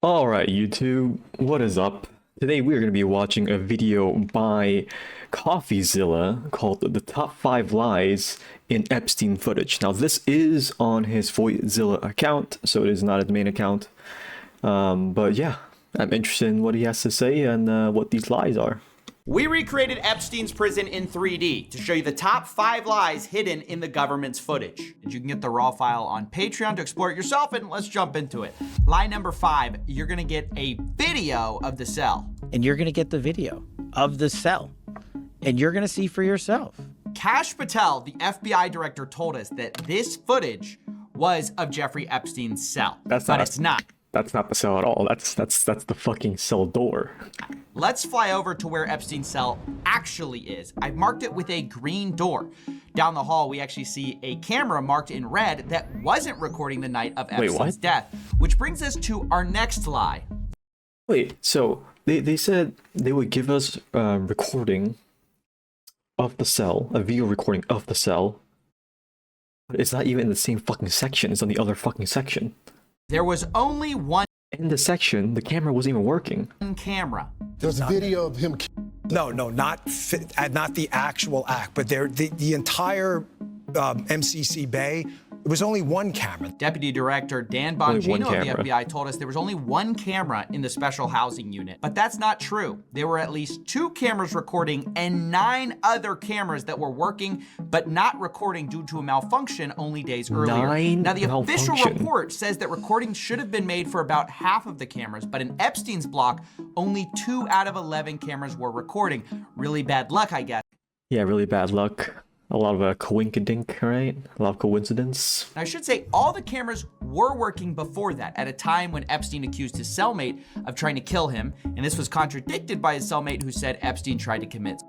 Alright, YouTube, what is up? Today we are going to be watching a video by CoffeeZilla called The Top 5 Lies in Epstein Footage. Now this is on his voidzilla account, so it is not his main account. But yeah, I'm interested in what he has to say and what these lies are. We recreated Epstein's prison in 3D to show you the top 5 lies hidden in the government's footage. And you can get the raw file on Patreon to explore it yourself, and let's jump into it. Lie number 5, you're gonna get a video of the cell. And you're gonna get the video of the cell. And you're gonna see for yourself. Kash Patel, the FBI director, told us that this footage was of Jeffrey Epstein's cell. But it's not. That's not the cell at all. That's the fucking cell door. Let's fly over to where Epstein's cell actually is. I've marked it with a green door. Down the hall, we actually see a camera marked in red that wasn't recording the night of Epstein's death, which brings us to our next lie. Wait, so they said they would give us a recording of the cell, a video recording of the cell, but it's not even in the same fucking section. It's on the other fucking section. There was only one in the section. The camera wasn't even working. Camera. There's a video of him. No, not the actual act, but the entire MCC Bay. It was only one camera. Deputy Director Dan Bongino of the FBI told us there was only one camera in the special housing unit, but that's not true. There were at least 2 cameras recording and 9 other cameras that were working, but not recording due to a malfunction only days earlier. Now, the official report says that recordings should have been made for about half of the cameras, but in Epstein's block, only 2 out of 11 cameras were recording. Really bad luck, I guess. Yeah, really bad luck. A lot of coinkydink, right? A lot of coincidence. I should say all the cameras were working before that, at a time when Epstein accused his cellmate of trying to kill him, and this was contradicted by his cellmate who said Epstein tried to commit.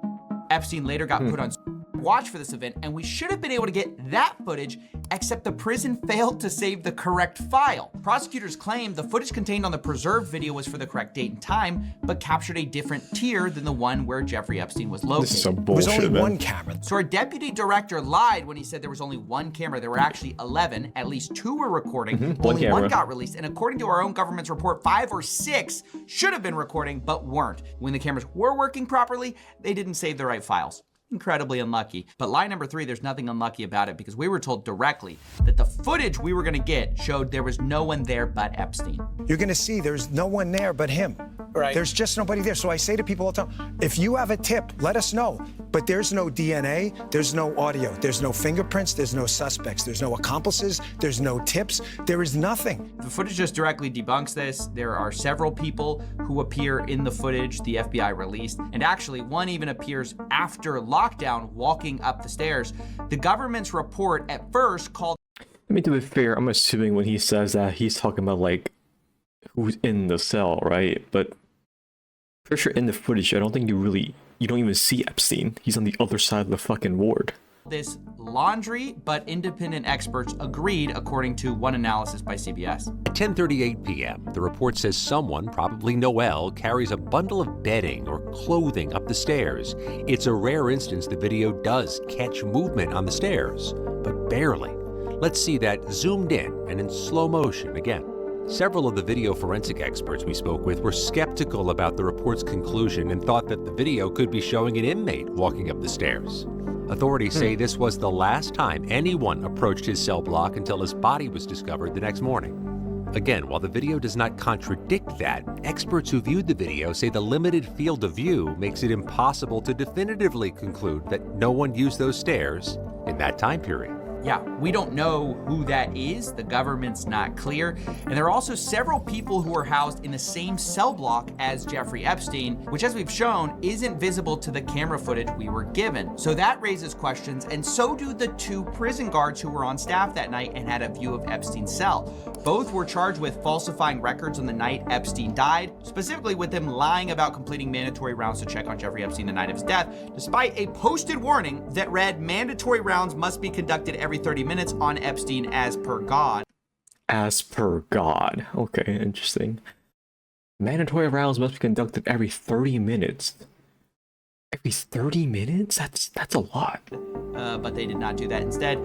Epstein later got put on watch for this event, and we should have been able to get that footage, except the prison failed to save the correct file. Prosecutors claim the footage contained on the preserved video was for the correct date and time, but captured a different tier than the one where Jeffrey Epstein was located. This is some bullshit, It was only man. one camera. So our deputy director lied when he said there was only one camera. There were actually 11. At least 2 were recording. Only one got released. And according to our own government's report, 5 or 6 should have been recording, but weren't. When the cameras were working properly, they didn't save the right files. Incredibly unlucky. But lie number 3, there's nothing unlucky about it, because we were told directly that the footage we were gonna get showed there was no one there but Epstein. You're gonna see there's no one there but him. Right. There's just nobody there. So I say to people all the time, if you have a tip, let us know. But there's no DNA, there's no audio, there's no fingerprints, there's no suspects, there's no accomplices, there's no tips, there is nothing. The footage just directly debunks this. There are several people who appear in the footage the FBI released, and actually one even appears after lockdown walking up the stairs. The government's report at first called— I mean, to be fair, I'm assuming when he says that, he's talking about, like, who's in the cell, right? But for sure in the footage, I don't think you don't even see Epstein. He's on the other side of the fucking ward. this laundry, but independent experts agreed, according to one analysis by CBS. At 10:38 p.m., the report says someone, probably Noel, carries a bundle of bedding or clothing up the stairs. It's a rare instance the video does catch movement on the stairs, but barely. Let's see that zoomed in and in slow motion again. Several of the video forensic experts we spoke with were skeptical about the report's conclusion and thought that the video could be showing an inmate walking up the stairs. Authorities say this was the last time anyone approached his cell block until his body was discovered the next morning. Again, while the video does not contradict that, experts who viewed the video say the limited field of view makes it impossible to definitively conclude that no one used those stairs in that time period. Yeah, we don't know who that is. The government's not clear. And there are also several people who are housed in the same cell block as Jeffrey Epstein, which, as we've shown, isn't visible to the camera footage we were given. So that raises questions, and so do the two prison guards who were on staff that night and had a view of Epstein's cell. Both were charged with falsifying records on the night Epstein died, specifically with them lying about completing mandatory rounds to check on Jeffrey Epstein the night of his death, despite a posted warning that read mandatory rounds must be conducted every 30 minutes on Epstein as per God. As per God. Okay, interesting. Mandatory rounds must be conducted every 30 minutes. Every 30 minutes? That's a lot. But they did not do that. Instead,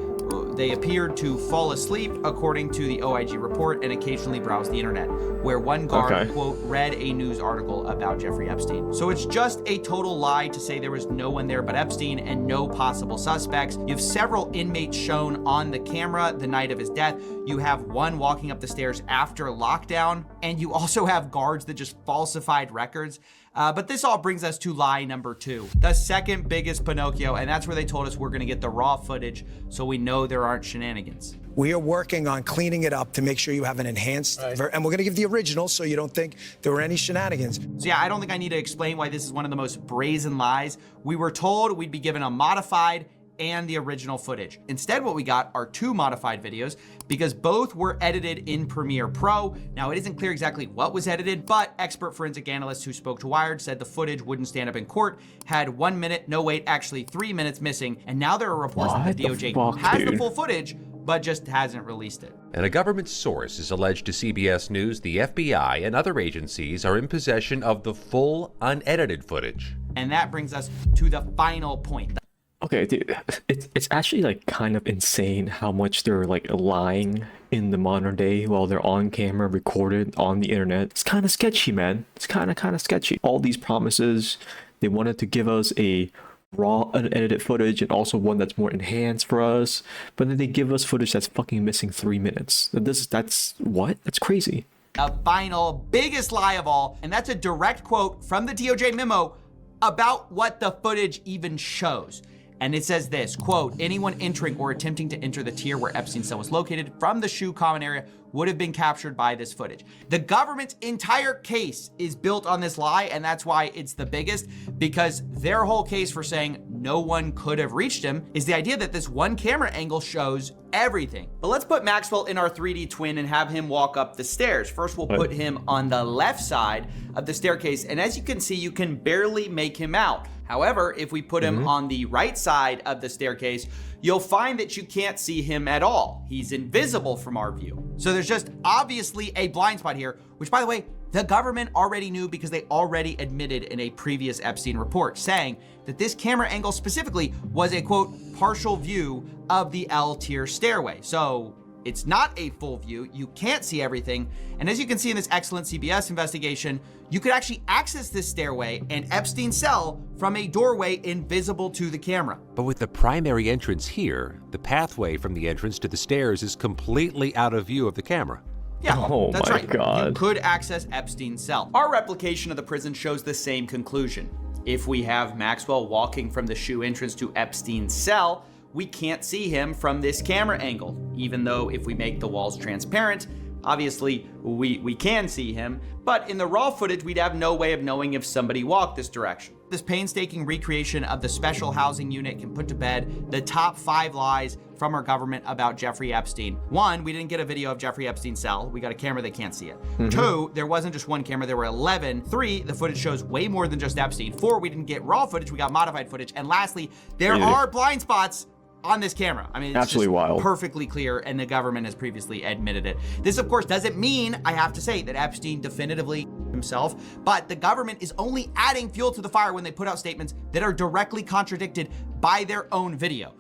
They appeared to fall asleep, according to the OIG report, and occasionally browse the internet, where one guard, quote, read a news article about Jeffrey Epstein. So it's just a total lie to say there was no one there but Epstein and no possible suspects. You have several inmates shown on the camera the night of his death. You have one walking up the stairs after lockdown, and you also have guards that just falsified records. But this all brings us to lie number 2, the second biggest Pinocchio, and that's where they told us we're gonna get the raw footage so we know there aren't shenanigans. We are working on cleaning it up to make sure you have an enhanced, and we're going to give the original so you don't think there were any shenanigans. So yeah, I don't think I need to explain why this is one of the most brazen lies. We were told we'd be given a modified and the original footage. Instead, what we got are 2 modified videos because both were edited in Premiere Pro. Now, it isn't clear exactly what was edited, but expert forensic analysts who spoke to Wired said the footage wouldn't stand up in court, had 1 minute, no wait, actually 3 minutes missing, and now there are reports that the DOJ has the full footage, but just hasn't released it. And a government source has alleged to CBS News the FBI and other agencies are in possession of the full, unedited footage. And that brings us to the final point. Okay, dude, it's actually like kind of insane how much they're like lying in the modern day while they're on camera, recorded on the internet. It's kind of sketchy, man. It's kind of sketchy. All these promises, they wanted to give us a raw, unedited footage and also one that's more enhanced for us, but then they give us footage that's fucking missing 3 minutes. That's what? That's crazy. A final, biggest lie of all, and that's a direct quote from the DOJ memo about what the footage even shows. And it says this, quote, anyone entering or attempting to enter the tier where Epstein's cell was located from the SHU common area would have been captured by this footage. The government's entire case is built on this lie, and that's why it's the biggest, because their whole case for saying no one could have reached him is the idea that this one camera angle shows everything. But let's put Maxwell in our 3D twin and have him walk up the stairs. First, we'll put him on the left side of the staircase, and as you can see, you can barely make him out. However, if we put him on the right side of the staircase, you'll find that you can't see him at all. He's invisible from our view. So there's just obviously a blind spot here, which, by the way, the government already knew because they already admitted in a previous Epstein report, saying that this camera angle specifically was a, quote, partial view of the L tier stairway. So it's not a full view. You can't see everything. And as you can see in this excellent CBS investigation, you could actually access this stairway and Epstein's cell from a doorway invisible to the camera. But with the primary entrance here, the pathway from the entrance to the stairs is completely out of view of the camera. Yeah, Oh that's my right. God. You could access Epstein's cell. Our replication of the prison shows the same conclusion. If we have Maxwell walking from the SHU entrance to Epstein's cell, we can't see him from this camera angle, even though if we make the walls transparent, obviously we can see him, but in the raw footage, we'd have no way of knowing if somebody walked this direction. This painstaking recreation of the special housing unit can put to bed the top 5 lies from our government about Jeffrey Epstein. 1, we didn't get a video of Jeffrey Epstein's cell. We got a camera, they can't see it. 2, there wasn't just one camera, there were 11. 3, the footage shows way more than just Epstein. 4, we didn't get raw footage, we got modified footage. And lastly, there are blind spots on this camera. I mean, it's absolutely just wild. Perfectly clear, and the government has previously admitted it. This, of course, doesn't mean, I have to say, that Epstein definitively himself, but the government is only adding fuel to the fire when they put out statements that are directly contradicted by their own video.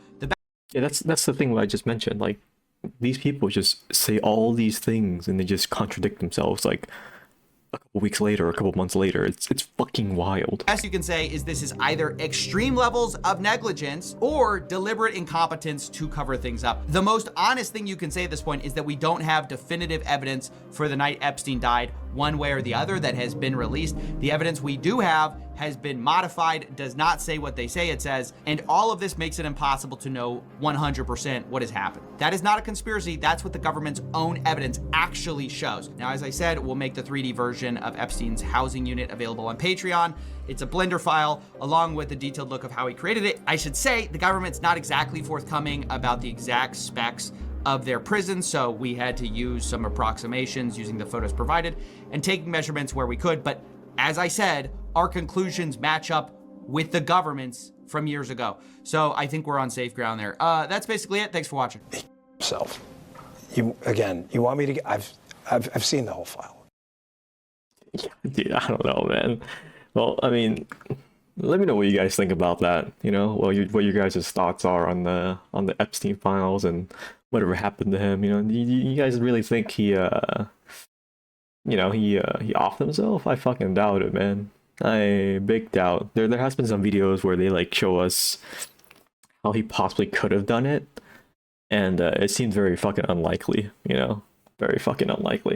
Yeah, that's the thing that I just mentioned. Like, these people just say all these things and they just contradict themselves. Like, a couple weeks later, a couple months later, it's fucking wild. Best you can say is this is either extreme levels of negligence or deliberate incompetence to cover things up. The most honest thing you can say at this point is that we don't have definitive evidence for the night Epstein died, one way or the other, that has been released. The evidence we do have has been modified, does not say what they say it says, and all of this makes it impossible to know 100% what has happened. That is not a conspiracy. That's what the government's own evidence actually shows. Now, as I said, we'll make the 3D version of Epstein's housing unit available on Patreon. It's a Blender file along with a detailed look of how he created it. I should say the government's not exactly forthcoming about the exact specs of their prison, so we had to use some approximations using the photos provided and taking measurements where we could. But as I said, our conclusions match up with the government's from years ago. So I think we're on safe ground there. That's basically it. Thanks for watching. Himself. You want me to? I've seen the whole file. Yeah, dude, I don't know, man. Well, I mean, Let me know what you guys think about that. You know, well, what your guys' thoughts are on the Epstein files and whatever happened to him. You know, you guys really think he offed himself? I fucking doubt it, man. I big doubt. There has been some videos where they like show us how he possibly could have done it, and it seems very fucking unlikely. You know, very fucking unlikely.